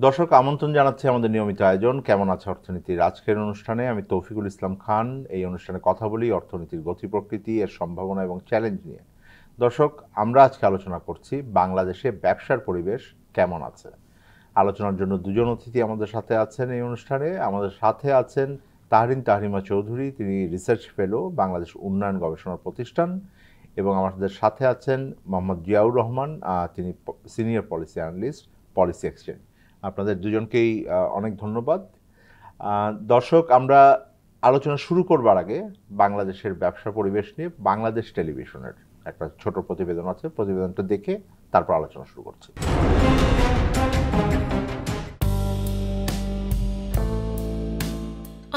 দর্শক আমন্ত্রণ জানাচ্ছি আমাদের নিয়মিত আয়োজন কেমন আছে অর্থনীতির আজকের অনুষ্ঠানে। আমি তৌফিকুল ইসলাম খান। এই অনুষ্ঠানে কথা বলি অর্থনীতির গতি প্রকৃতি, এর সম্ভাবনা এবং চ্যালেঞ্জ নিয়ে। দর্শক, আমরা আজকে আলোচনা করছি বাংলাদেশে ব্যবসার পরিবেশ কেমন আছে। আলোচনার জন্য দুজন অতিথি আমাদের সাথে আছেন এই অনুষ্ঠানে। আমাদের সাথে আছেন তাহরিমা চৌধুরী, তিনি রিসার্চ ফেলো, বাংলাদেশ উন্নয়ন গবেষণা প্রতিষ্ঠান। এবং আমাদের সাথে আছেন মোহাম্মদ জিয়াউর রহমান, তিনি senior policy analyst, policy exchange. আপনাদের দুজনকেই অনেক ধন্যবাদ। দর্শক, আমরা আলোচনা শুরু করবার আগে বাংলাদেশের ব্যবসা পরিবেশ নিয়ে বাংলাদেশ টেলিভিশনের একটা ছোট প্রতিবেদন আছে, প্রতিবেদনটা দেখে তারপর আলোচনা শুরু করছি।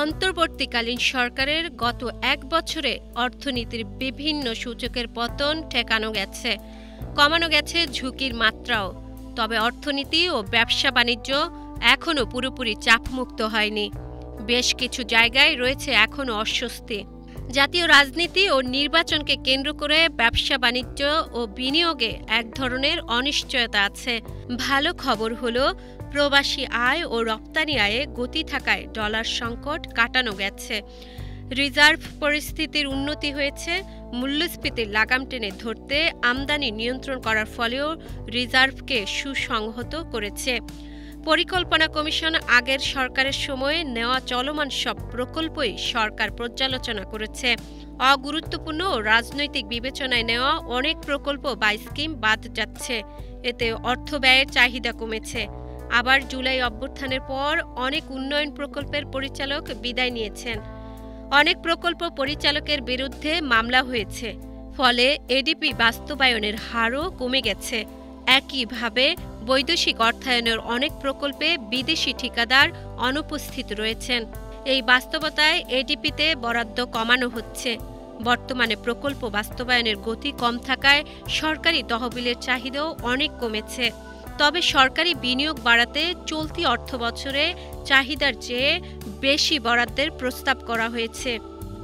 অন্তর্বর্তীকালীন সরকারের গত এক বছরে অর্থনীতির বিভিন্ন সূচকের পতন ঠেকানো গেছে, কমানো গেছে ঝুঁকির মাত্রাও। তবে অর্থনীতি ও ব্যবসা বাণিজ্য এখনও পুরোপুরি চাপমুক্ত হয়নি। বেশ কিছু জায়গায় রয়েছে এখনও অস্বস্তি। জাতীয় রাজনীতি ও নির্বাচনকে কেন্দ্র করে ব্যবসা বাণিজ্য ও বিনিয়োগে এক ধরনের অনিশ্চয়তা আছে। ভালো খবর হলো প্রবাসী আয় ও রপ্তানি আয়ে গতি থাকায় ডলার সংকট কাটানো গেছে। রিজার্ভ পরিস্থিতির উন্নতি হয়েছে। মূল্যস্ফীতির লাগাম টেনে ধরতে আমদানি নিয়ন্ত্রণ করার ফলেও রিজার্ভকে সুসংহত করেছে। পরিকল্পনা কমিশন আগের সরকারের সময়ে নেওয়া চলমান সব প্রকল্পই সরকার পর্যালোচনা করেছে। অগুরুত্বপূর্ণ ও রাজনৈতিক বিবেচনায় নেওয়া অনেক প্রকল্প বা স্কিম বাদ যাচ্ছে। এতে অর্থ ব্যয়ের চাহিদা কমেছে। আবার জুলাই অভ্যুত্থানের পর অনেক উন্নয়ন প্রকল্পের পরিচালক বিদায় নিয়েছেন। অনেক প্রকল্প পরিচালকের বিরুদ্ধে মামলা হয়েছে। ফলে এডিপি বাস্তবায়নের হারও কমে গেছে। একইভাবে বৈদেশিক অর্থায়নের অনেক প্রকল্পে বিদেশি ঠিকাদার অনুপস্থিত রয়েছেন। এই বাস্তবতায় এডিপিতে বরাদ্দ কমানো হচ্ছে। বর্তমানে প্রকল্প বাস্তবায়নের গতি কম থাকায় সরকারি তহবিলের চাহিদাও অনেক কমেছে। তবে সরকারি বিনিয়োগ বাড়াতে চলতি অর্থবছরে চাহিদার চেয়ে বেশি বরাদ্দের প্রস্তাব করা হয়েছে।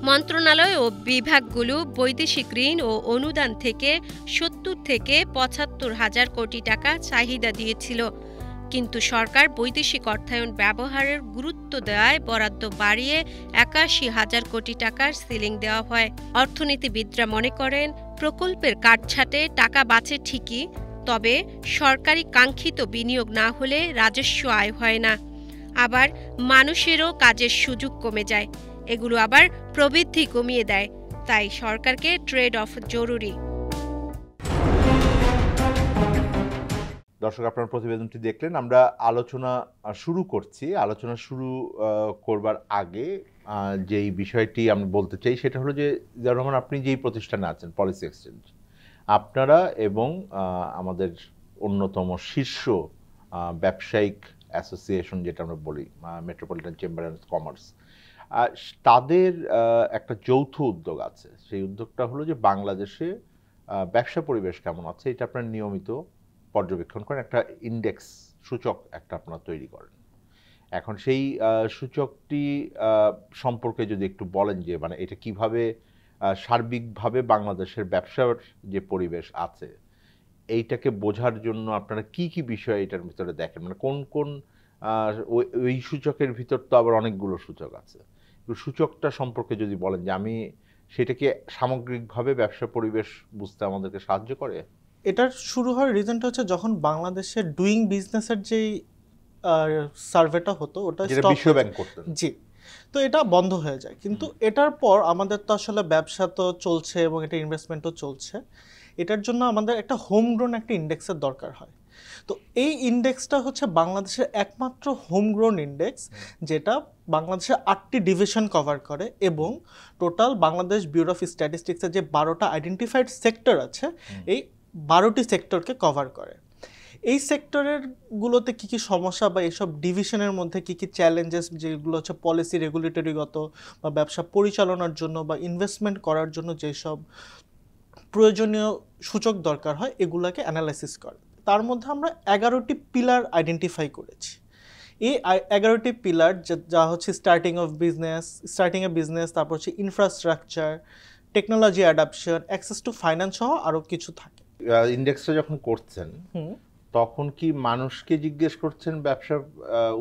মন্ত্রণালয় ও বিভাগগুলো বৈদেশিক ঋণ ও অনুদান থেকে ৭০ থেকে ৭৫ হাজার কোটি টাকা চাহিদা দিয়েছিল। কিন্তু সরকার বৈদেশিক অর্থায়ন ব্যবহারের গুরুত্ব দেওয়ায় বরাদ্দ বাড়িয়ে ৮১ হাজার কোটি টাকার সিলিং দেওয়া হয়। অর্থনীতিবিদরা মনে করেন প্রকল্পের কাটছাঁটে টাকা বাঁচে ঠিকই, তবে সরকারি কাঙ্ক্ষিত বিনিয়োগ না হলে রাজস্ব আয় হয় না। আবার মানুষেরও কাজের সুযোগ কমে যায়। এগুলো আবার প্রবৃদ্ধি কমিয়ে দেয়। তাই সরকারকে ট্রেড অফ জরুরি। দর্শক, আপনার প্রতিবেদনটি দেখলেন। আমরা আলোচনা শুরু করছি। আলোচনা শুরু করবার আগে যেই বিষয়টি আমি বলতে চাই সেটা হলো যে, যেমন আপনি যেই প্রতিষ্ঠানে আছেন পলিসি এক্সচেঞ্জ, আপনারা এবং আমাদের অন্যতম শীর্ষ ব্যবসায়িক অ্যাসোসিয়েশন যেটা আমরা বলি, মেট্রোপলিটন চেম্বার অ্যান্ড কমার্স, তাদের একটা যৌথ উদ্যোগ আছে। সেই উদ্যোগটা হলো যে বাংলাদেশে ব্যবসা পরিবেশ কেমন আছে এটা আপনারা নিয়মিত পর্যবেক্ষণ করেন, একটা ইন্ডেক্স সূচক একটা আপনারা তৈরি করেন। এখন সেই সূচকটি সম্পর্কে যদি একটু বলেন যে মানে এটা কিভাবে সার্বিকভাবে বাংলাদেশের ব্যবসার যে পরিবেশ আছে এইটাকে বোঝার জন্য আপনারা কি কি বিষয় এটার ভিতরে দেখেন, মানে কোন কোন ওই সূচকের ভিতর তো আবার অনেকগুলো সূচক আছে। সূচকটা সম্পর্কে যদি বলেন যে আমি সেটাকে সামগ্রিকভাবে ব্যবসা পরিবেশ বুঝতে আমাদেরকে সাহায্য করে। এটার শুরু হওয়ার রিজনটা হচ্ছে যখন বাংলাদেশের ডুইং বিজনেসের যেই সার্ভেটা হতো ওটা বিশ্ব ব্যাংক করতেন, জি, তো এটা বন্ধ হয়ে যায়। কিন্তু এটার পর আমাদের তো আসলে ব্যবসা তো চলছে এবং এটা ইনভেস্টমেন্টও চলছে। এটার জন্য আমাদের একটা হোমগ্রোন একটা ইন্ডেক্সের দরকার হয়। তো এই ইন্ডেক্সটা হচ্ছে বাংলাদেশের একমাত্র হোমগ্রোন ইন্ডেক্স, যেটা বাংলাদেশের 8টি ডিভিশন কভার করে এবং টোটাল বাংলাদেশ ব্যুরো অফ স্ট্যাটিস্টিক্সের যে 12টা আইডেন্টিফাইড সেক্টর আছে, এই 12টি সেক্টরকে কভার করে। এই সেক্টরের গুলোতে কী কী সমস্যা বা এইসব ডিভিশনের মধ্যে কী কী চ্যালেঞ্জেস, যেগুলো হচ্ছে পলিসি রেগুলেটরিগত বা ব্যবসা পরিচালনার জন্য বা ইনভেস্টমেন্ট করার জন্য যেসব প্রয়োজনীয় সূচক দরকার হয়, এগুলোকে অ্যানালাইসিস করে। তার মধ্যে আমরা 11টি পিলার আইডেন্টিফাই করেছি। এই 11টি পিলার যা হচ্ছে স্টার্টিং এ বিজনেস, তারপর হচ্ছে infrastructure, technology adoption, access to finance সহ আরও কিছু থাকে। ইন্ডেক্সটা যখন করছেন তখন কি মানুষকে জিজ্ঞেস করছেন ব্যবসার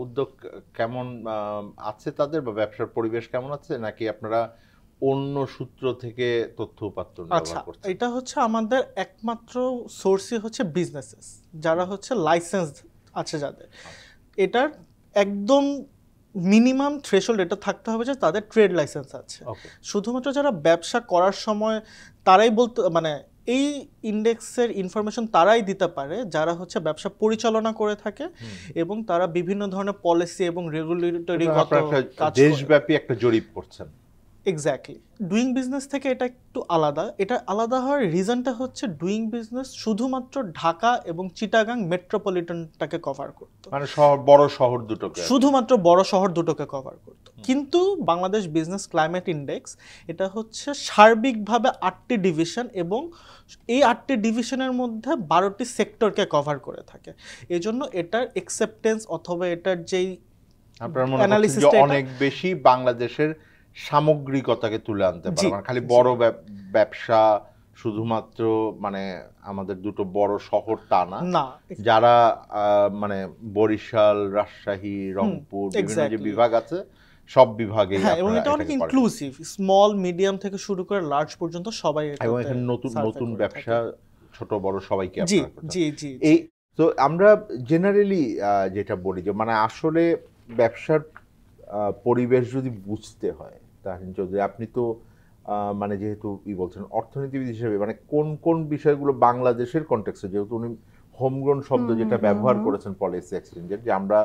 উদ্যোগ কেমন আছে তাদের, বা ব্যবসার পরিবেশ কেমন আছে, নাকি আপনারা অন্য সূত্র থেকে তথ্য উপাত্ত আচ্ছা, ব্যবহার করছেন? এটা হচ্ছে আমাদের একমাত্র সোর্সই হচ্ছে বিজনেসেস, যারা হচ্ছে লাইসেন্স আছে যাদের। এটার একদম মিনিমাম থ্রেশহোল্ড এটা থাকতে হবে যে তাদের ট্রেড লাইসেন্স আছে। ওকে, শুধুমাত্র যারা ব্যবসা করার সময় তারাই বলতে, মানে এই ইন্ডেক্সের ইনফরমেশন তারাই দিতে পারে যারা হচ্ছে ব্যবসা পরিচালনা করে থাকে এবং তারা বিভিন্ন ধরনের পলিসি এবং রেগুলেটরি আপনারা একটা দেশব্যাপী একটা জরিপ করছেন। এক্স্যাক্টলি। ডুইং বিজনেস থেকে এটা একটু আলাদা। এটা আলাদা হওয়ার রিজনটা হচ্ছে ডুইং বিজনেস শুধুমাত্র ঢাকা এবং চিটাগাং মেট্রোপলিটনটাকে কভার করতো, মানে শহর, বড় শহর দুটোকে, শুধুমাত্র বড় শহর দুটোকে কভার করতো। কিন্তু বাংলাদেশ বিজনেস ক্লাইমেট ইন্ডেক্স এটা হচ্ছে সার্বিকভাবে 8টি ডিভিশন এবং এই 8টি ডিভিশনের মধ্যে 12টি সেক্টরকে কভার করে থাকে। এজন্য এটার অ্যাকসেপ্টেন্স অথবা এটার যেই আপনার মনে হচ্ছে যে অনেক বেশি বাংলাদেশের সামগ্রিকতাকে তুলে আনতে পারে, মানে খালি বড় ব্যবসা শুধুমাত্র মানে আমাদের দুটো বড় শহর তা না, যারা মানে বরিশাল, রাজশাহী, রংপুর বিভিন্ন যে বিভাগ আছে সব বিভাগে, এবং এটা অনেক ইনক্লুসিভ, স্মল মিডিয়াম থেকে শুরু করে লার্জ পর্যন্ত সবাই, এবং এখানে নতুন নতুন ব্যবসা ছোট বড় সবাইকে জি জি জি। এই তো আমরা জেনারেলি যেটা বলি যে মানে আসলে ব্যবসার পরিবেশ যদি বুঝতে হয়, তাহলে যদি আপনি তো মানে যেহেতু বলছেন অর্থনীতিবিদ হিসেবে, মানে কোন কোন বিষয়গুলো বাংলাদেশের কনটেক্সটে, যেহেতু উনি হোমগ্রোন শব্দ যেটা ব্যবহার করেছেন পলিসি এক্সচেঞ্জের, যে আমরা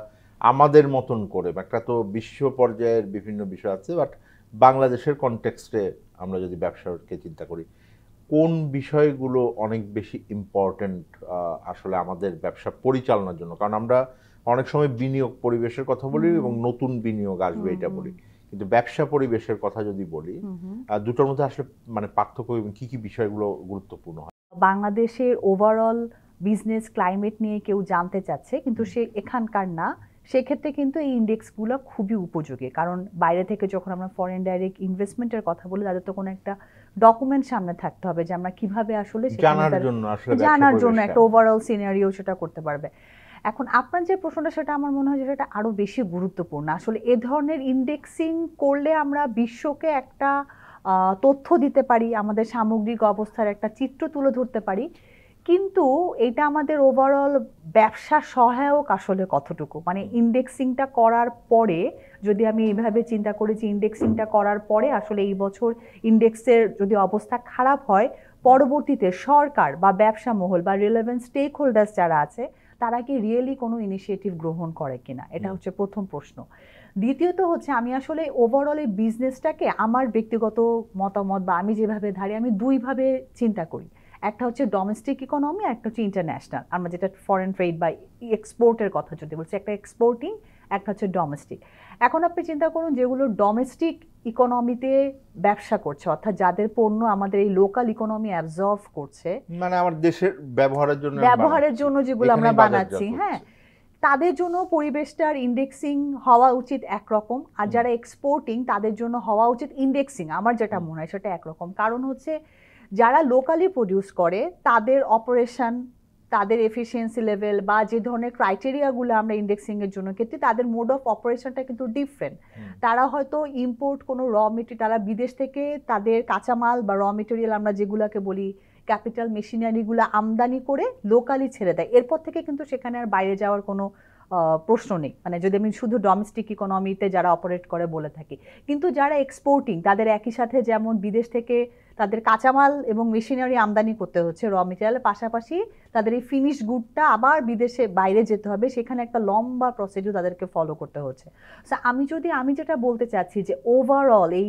আমাদের মতন করে, একটা তো বিশ্ব পর্যায়ের বিভিন্ন বিষয় আছে, বাট বাংলাদেশের কনটেক্সটে আমরা যদি ব্যবসাকে চিন্তা করি, কোন বিষয়গুলো অনেক বেশি ইম্পর্টেন্ট আসলে আমাদের ব্যবসা পরিচালনার জন্য? কারণ আমরা অনেক সময় বিনিয়োগ পরিবেশের কথা বলি এবং নতুন বিনিয়োগ আসবে এটা বলি, কিন্তু ব্যবসা পরিবেশের কথা যদি বলি, দুটোর মধ্যে আসলে মানে পার্থক্য এবং কি কি বিষয়গুলো গুরুত্বপূর্ণ হয়? বাংলাদেশের ওভারঅল বিজনেস ক্লাইমেট নিয়ে কেউ জানতে চাচ্ছে কিন্তু সে এখানকার না, সেক্ষেত্রে কিন্তু এই ইন্ডেক্সগুলো খুবই উপযোগী। কারণ বাইরে থেকে যখন আমরা ফরেন ডাইরেক্ট ইনভেস্টমেন্টের কথা বলি, তাদের তো কোনো একটা ডকুমেন্ট সামনে থাকতে হবে যে আমরা কিভাবে আসলে জানার জন্য একটা ওভারঅল সিনারিও সেটা করতে পারবে। এখন আপনার যে প্রশ্নটা, সেটা আমার মনে হয় যে সেটা আরও বেশি গুরুত্বপূর্ণ। আসলে এ ধরনের ইন্ডেক্সিং করলে আমরা বিশ্বকে একটা তথ্য দিতে পারি, আমাদের সামগ্রিক অবস্থার একটা চিত্র তুলে ধরতে পারি, কিন্তু এটা আমাদের ওভারঅল ব্যবসা সহায়ক আসলে কতটুকু, মানে ইন্ডেক্সিংটা করার পরে যদি আমি এইভাবে চিন্তা করি যে ইন্ডেক্সিংটা করার পরে আসলে এই বছর ইন্ডেক্সের যদি অবস্থা খারাপ হয়, পরবর্তীতে সরকার বা ব্যবসা মহল বা রিলেভেন্ট স্টেক হোল্ডার্স যারা আছে তারা কি রিয়েলি কোনো ইনিশিয়েটিভ গ্রহণ করে কিনা, এটা হচ্ছে প্রথম প্রশ্ন। দ্বিতীয়ত হচ্ছে আমি আসলে ওভারঅল এই বিজনেসটাকে আমার ব্যক্তিগত মতামত বা আমি যেভাবে ধারি, আমি দুইভাবে চিন্তা করি। একটা হচ্ছে ডোমেস্টিক ইকোনমি, একটা হচ্ছে ইন্টারন্যাশনাল। আমরা যেটা ফরেন ট্রেড বা এক্সপোর্টের কথা যদি বলছি, একটা এক্সপোর্টিং, একটা হচ্ছে ডোমেস্টিক। এখন আপনি চিন্তা করুন যেগুলো ডোমেস্টিক ইকোনমিতে ব্যবসা করছে, অর্থাৎ যাদের পণ্য আমাদের এই লোকাল ইকোনমি অ্যাবজর্ব করছে, মানে আমার দেশের ব্যবহারের জন্য যেগুলো আমরা বানাচ্ছি, হ্যাঁ, তাদের জন্য পরিবেশটার ইন্ডেক্সিং হওয়া উচিত একরকম। আর যারা এক্সপোর্টিং তাদের জন্য হওয়া উচিত ইন্ডেক্সিং, আমার যেটা মনে হয় সেটা একরকম। কারণ হচ্ছে যারা লোকালি প্রডিউস করে তাদের অপারেশন, তাদের এফিসিয়েন্সি লেভেল বা যে ধরনের ক্রাইটেরিয়াগুলো আমরা ইন্ডেক্সিংয়ের জন্য ক্ষেত্রে, তাদের মোড অফ অপারেশনটা কিন্তু ডিফারেন্ট। তারা হয়তো ইম্পোর্ট কোনো র মেটেরিয়াল, তারা বিদেশ থেকে তাদের কাঁচামাল বা র মেটেরিয়াল আমরা যেগুলোকে বলি ক্যাপিটাল মেশিনারিগুলো আমদানি করে লোকালি ছেড়ে দেয়, এরপর থেকে কিন্তু সেখানে আর বাইরে যাওয়ার কোনো প্রশ্ন নেই। মানে যদি আমি শুধু ডোমেস্টিক ইকোনমিতে যারা অপারেট করে বলে থাকি, কিন্তু যারা এক্সপোর্টিং তাদের একই সাথে যেমন বিদেশ থেকে তাদের কাঁচামাল এবং মেশিনারি আমদানি করতে হচ্ছে র মেটেরিয়ালের পাশাপাশি তাদের এই ফিনিশ গুডটা আবার বিদেশে বাইরে যেতে হবে, সেখানে একটা লম্বা প্রসিডিউর তাদেরকে ফলো করতে হচ্ছে। সো আমি যেটা বলতে চাচ্ছি যে ওভারঅল এই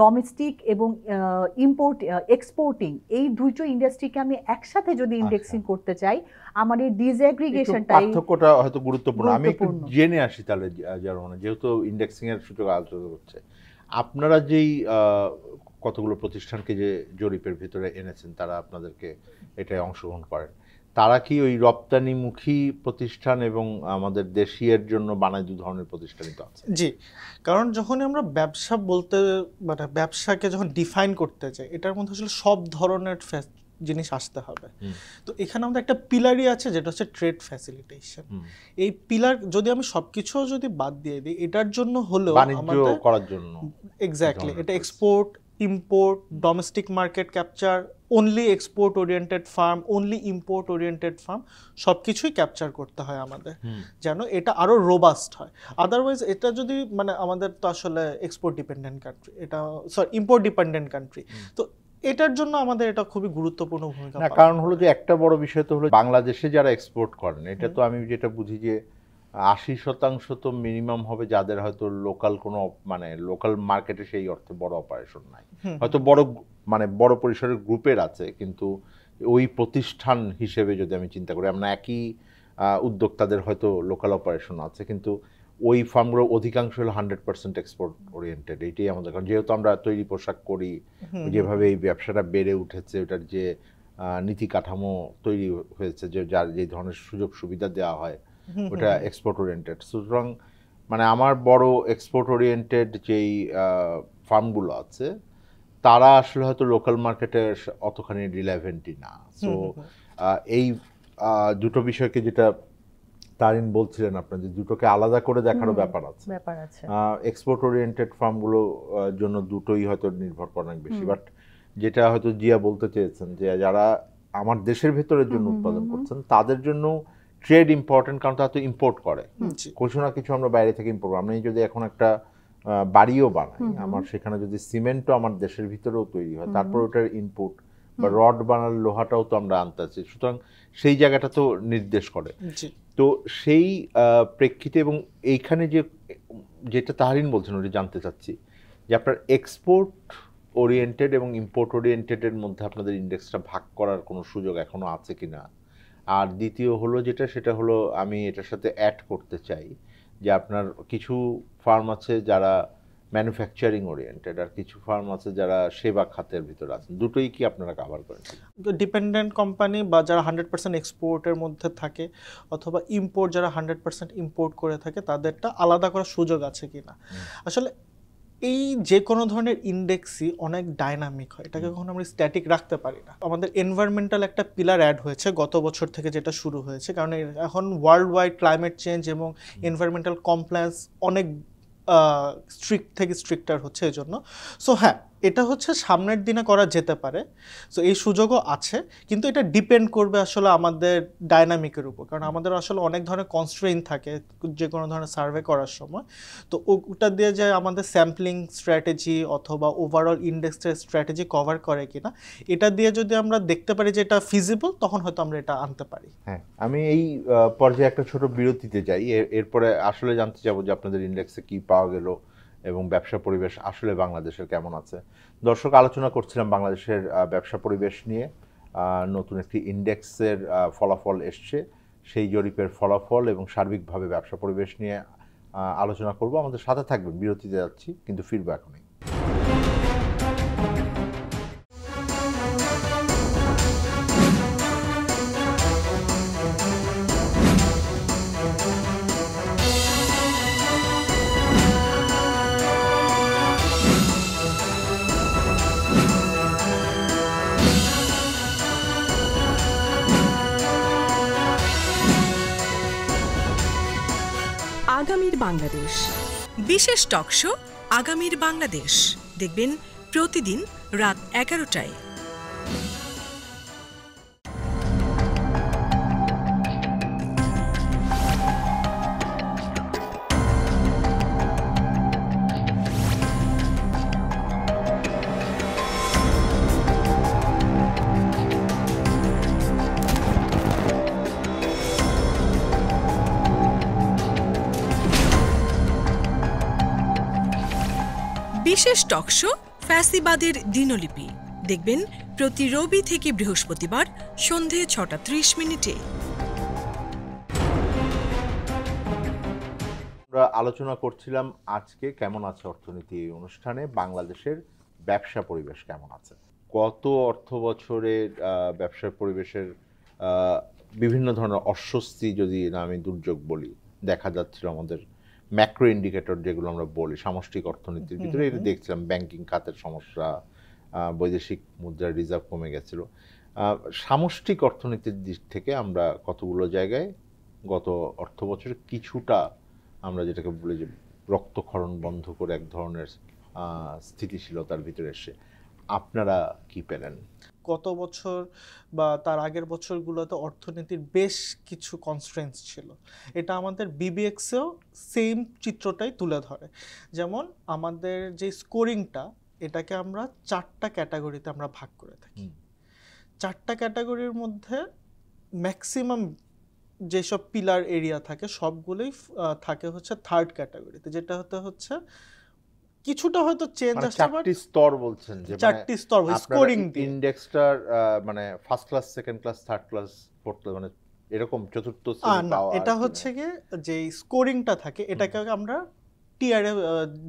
ডোমেস্টিক এবং এক্সপোর্টিং এই দুটো ইন্ডাস্ট্রিকে আমি একসাথে যদি ইন্ডেক্সিং করতে চাই, আমার এই ডিসএগ্রিগেশনটা, পার্থক্যটা হয়তো গুরুত্বপূর্ণ। আমি একটু জেনে আসি তাহলে, যেহেতু ইন্ডেক্সিং এর সূচকে আলোচনা করছে, আপনারা যেই কতগুলো প্রতিষ্ঠানকে যে জরিপের ভিতরে এনেছেন, তারা আপনাদেরকে এটায় অংশগ্রহণ করেন, তারা কি ওই রপ্তানিমুখী প্রতিষ্ঠান এবং আমাদের দেশীয়ের জন্য বানায় দু ধরনের প্রতিষ্ঠানই তো আছে? জি, কারণ যখন আমরা ব্যবসা বলতে, মানে ব্যবসাকে যখন ডিফাইন করতে চাই, এটার মধ্যে আসলে সব ধরনের জিনিস আসতে হবে। তো এখানে আমাদের একটা পিলারই আছে যেটা হচ্ছে ট্রেড ফ্যাসিলিটেশন। এই পিলার যদি আমি সবকিছু যদি বাদ দিয়ে দিই, এটার জন্য হলেও বাণিজ্য করার জন্য এক্স্যাক্টলি এটা export, import, domestic market capture, only export oriented farm, only import oriented farm, সব কিছুই ক্যাপচার করতে হয় আমাদের, যেন এটা আরো রোবাস্ট হয়। আদারওয়াইজ এটা যদি মানে আমাদের তো আসলে এক্সপোর্ট ডিপেন্ডেন্ট কান্ট্রি, এটা ইম্পোর্ট ডিপেন্ডেন্ট কান্ট্রি, তো এটার জন্য আমাদের এটা খুবই গুরুত্বপূর্ণ ভূমিকা না, কারণ হলো যে একটা বড় বিষয় তো হলো বাংলাদেশে যারা এক্সপোর্ট করেন, এটা তো আমি যেটা বুঝি যে 80% তো মিনিমাম হবে যাদের হয়তো লোকাল কোনো মানে লোকাল মার্কেটে সেই অর্থে বড় অপারেশন নাই, হয়তো বড় মানে বড় পরিসরের গ্রুপের আছে, কিন্তু ওই প্রতিষ্ঠান হিসেবে যদি আমি চিন্তা করি, আমরা একই উদ্যোক্তাদের হয়তো লোকাল অপারেশন আছে, কিন্তু ওই ফার্মগুলো অধিকাংশ হলো 100% এক্সপোর্ট ওরিয়েন্টেড। এইটাই আমাদের, কারণ যেহেতু আমরা তৈরি পোশাক করি, যেভাবে এই ব্যবসাটা বেড়ে উঠেছে, ওটার যে নীতি কাঠামো তৈরি হয়েছে, যে যার যে ধরনের সুযোগ সুবিধা দেওয়া হয়, ওটা এক্সপোর্ট ওরিয়েন্টেড। সুতরাং মানে আমার বড় এক্সপোর্ট ওরিয়েন্টেড যেই ফার্মগুলো আছে, তারা আসলে হয়তো লোকাল মার্কেটের অতখানি রিলেভেন্টই না। সো এই দুটো বিষয়কে যেটা তারিন বলছিলেন আপনার, যে দুটোকে আলাদা করে দেখারও ব্যাপার আছে। এক্সপোর্ট ওরিয়েন্টেড ফার্মগুলো জন্য দুটোই হয়তো নির্ভর করে অনেক বেশি, বাট যেটা হয়তো জিয়া বলতে চেয়েছেন যে যারা আমার দেশের ভেতরের জন্য উৎপাদন করছেন তাদের জন্য ট্রেড ইম্পর্টেন্ট, কারণ তারা তো ইম্পোর্ট করে কিছু না কিছু, আমরা বাইরে থেকে ইম্পোর্ট। আমি যদি এখন একটা বাড়িও বানাই, আমার সেখানে যদি সিমেন্টও আমার দেশের ভিতরেও তৈরি হয়, তারপর ওটার ইনপুট বা রড বানার লোহাটাও তো আমরা আনতে আছি, সুতরাং সেই জায়গাটা তো নির্দেশ করে। তো সেই প্রেক্ষিতে এবং এইখানে যে যেটা তাহরিন বলছেন ওটা জানতে চাচ্ছি যে আপনার এক্সপোর্ট ওরিয়েন্টেড এবং ইম্পোর্ট ওরিয়েন্টেডের মধ্যে আপনাদের ইন্ডেক্সটা ভাগ করার কোনো সুযোগ এখনো আছে কিনা। আর দ্বিতীয় হলো যেটা, সেটা হলো আমি এটার সাথে অ্যাড করতে চাই যে আপনার কিছু ফার্ম আছে যারা ম্যানুফ্যাকচারিং ওরিয়েন্টেড, আর কিছু ফার্ম আছে যারা সেবা খাতের ভিতরে আছেন, দুটোই কি আপনারা কভার করেন? ডিপেন্ডেন্ট কোম্পানি বা যারা 100% এক্সপোর্টের মধ্যে থাকে, অথবা ইম্পোর্ট যারা 100% ইম্পোর্ট করে থাকে, তাদেরটা আলাদা করার সুযোগ আছে কিনা। আসলে এই যে কোনো ধরনের ইন্ডেক্সই অনেক ডাইনামিক হয়, এটাকে কখনো আমরা স্ট্যাটিক রাখতে পারি না। আমাদের এনভায়রনমেন্টাল একটা পিলার অ্যাড হয়েছে গত বছর থেকে, যেটা শুরু হয়েছে, কারণ এখন ওয়ার্ল্ড ওয়াইড ক্লাইমেট চেঞ্জ এবং এনভায়রনমেন্টাল কমপ্লায়েন্স অনেক স্ট্রিক্ট থেকে স্ট্রিক্টার হচ্ছে এই জন্য। সো হ্যাঁ, এটা হচ্ছে সামনের দিনে করা যেতে পারে, সো এই সুযোগও আছে, কিন্তু এটা ডিপেন্ড করবে আসলে আমাদের ডাইনামিকের উপর, কারণ আমাদের আসলে অনেক ধরনের কনস্ট্রেইন থাকে যে কোনো ধরনের সার্ভে করার সময়। তো ওটা দিয়ে যে আমাদের স্যাম্পলিং স্ট্র্যাটেজি অথবা ওভারঅল ইন্ডেক্সের স্ট্র্যাটেজি কভার করে কিনা, এটা দিয়ে যদি আমরা দেখতে পারি যে এটা ফিজিবল, তখন হয়তো আমরা এটা আনতে পারি। হ্যাঁ, আমি এই পর্যায়ে একটা ছোট বিরতিতে যাই, এরপরে আসলে জানতে চাবো যে আপনাদের ইন্ডেক্সে কি পাওয়া গেল এবং ব্যবসা পরিবেশ আসলে বাংলাদেশের কেমন আছে। দর্শক, আলোচনা করছিলাম বাংলাদেশের ব্যবসা পরিবেশ নিয়ে। নতুন একটি ইন্ডেক্সের ফলাফল এসছে, সেই জরিপের ফলাফল এবং সার্বিকভাবে ব্যবসা পরিবেশ নিয়ে আলোচনা করব। আমাদের সাথে থাকবেন, বিরতিতে যাচ্ছি কিন্তু ফিরবো এখনই। আগামীর বাংলাদেশ, বিশেষ টকশো আগামীর বাংলাদেশ, দেখবেন প্রতিদিন রাত 11টায়। বিশেষ টকশো ফ্যাসিবাদের দিনলিপি, দেখবেন প্রতি রবি থেকে বৃহস্পতিবার সন্ধে 6:30। আমরা আলোচনা করছিলাম আজকে কেমন আছে অর্থনীতি, এই অনুষ্ঠানে বাংলাদেশের ব্যবসা পরিবেশ কেমন আছে। গত অর্থ বছরের ব্যবসা পরিবেশের বিভিন্ন ধরনের অস্বস্তি, যদি না আমি দুর্যোগ বলি, দেখা যাচ্ছিল আমাদের ম্যাক্রো ইন্ডিকেটর যেগুলো আমরা বলি সামষ্টিক অর্থনীতির ভিতরে, এটা দেখছিলাম ব্যাংকিং খাতের সমস্যা, বৈদেশিক মুদ্রার রিজার্ভ কমে গেছিল। সামষ্টিক অর্থনীতির দিক থেকে আমরা কতগুলো জায়গায় গত অর্থ বছরে কিছুটা আমরা যেটাকে বলি যে রক্তক্ষরণ বন্ধ করে এক ধরনের স্থিতিশীলতার ভিতরে এসে আপনারা কি পেলেন? গত বছর বা তার আগের বছরগুলোতে অর্থনীতির বেশ কিছু কনস্ট্রেন্টস ছিল। এটা আমাদের বিবিএক্সেও সেম চিত্রটাই তুলে ধরে। যেমন আমাদের যে স্কোরিংটা, এটাকে আমরা 4টা ক্যাটাগরিতে আমরা ভাগ করে থাকি। 4টা ক্যাটাগরির মধ্যে ম্যাক্সিমাম যেসব পিলার এরিয়া থাকে সবগুলোই থাকে হচ্ছে 3rd ক্যাটাগরিতে, যেটা হচ্ছে কিছুটা হয়তো চেঞ্জ মানে আসছে, বাট 4টি স্তর বলছেন যে 4টি স্তর স্কোরিং দিয়ে ইন্ডেক্সটার মানে first class, second class, third class, fourth, মানে এরকম চতুর্থ শ্রেণী না, পাওয়া। এটা হচ্ছে কি যে স্কোরিংটা থাকে এটাকে আমরা টিয়ারে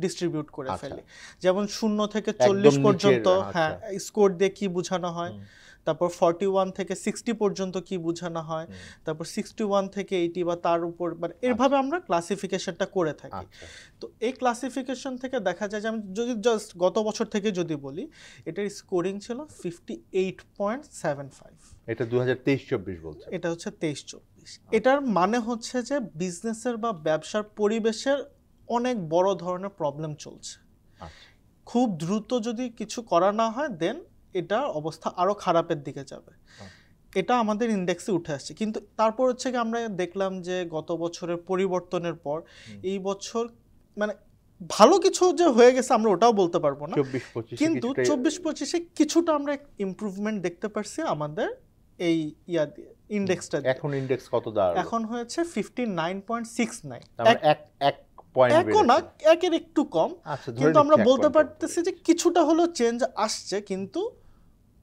ডিস্ট্রিবিউট করে ফেলি। যেমন 0 থেকে 40 পর্যন্ত হ্যাঁ স্কোর দিয়ে কি বোঝানো হয়, তারপর 41 থেকে 60 পর্যন্ত কি বোঝানো হয়, তারপর 61 থেকে 80 বা তার উপর, মানে এভাবে আমরা ক্লাসিফিকেশনটা করে থাকি। তো এই ক্লাসিফিকেশন থেকে দেখা যায় যে আমি যদি জাস্ট গত বছর থেকে যদি বলি, এটার স্কোরিং ছিল 58.75। এটা 2023-24 বলছে। এটা হচ্ছে 23-24। এটার মানে হচ্ছে যে বিজনেসের বা ব্যবসার পরিবেশের অনেক বড় ধরনের প্রবলেম চলছে। খুব দ্রুত যদি কিছু করা না হয় দেন এটা অবস্থা আরো খারাপের দিকে যাবে। এটা আমাদের ইন্ডেক্সে উঠে আসছে। কিন্তু তারপর হচ্ছে কি আমরা দেখলাম যে গত বছরের পরিবর্তনের পর এই বছর মানে ভালো কিছু যে হয়ে গেছে আমরা ওটাও বলতে পারবো না, কিন্তু 24-25-এ কিছুটা আমরা ইমপ্রুভমেন্ট দেখতে পারছি আমাদের এই ইন্ডেক্সটা। এখন ইন্ডেক্স কত দাঁড়ালো? এখন হয়েছে 59.69। এক পয়েন্ট এখন না, একের একটু কম, কিন্তু আমরা বলতে পারতেছি যে কিছুটা হলো চেঞ্জ আসছে, কিন্তু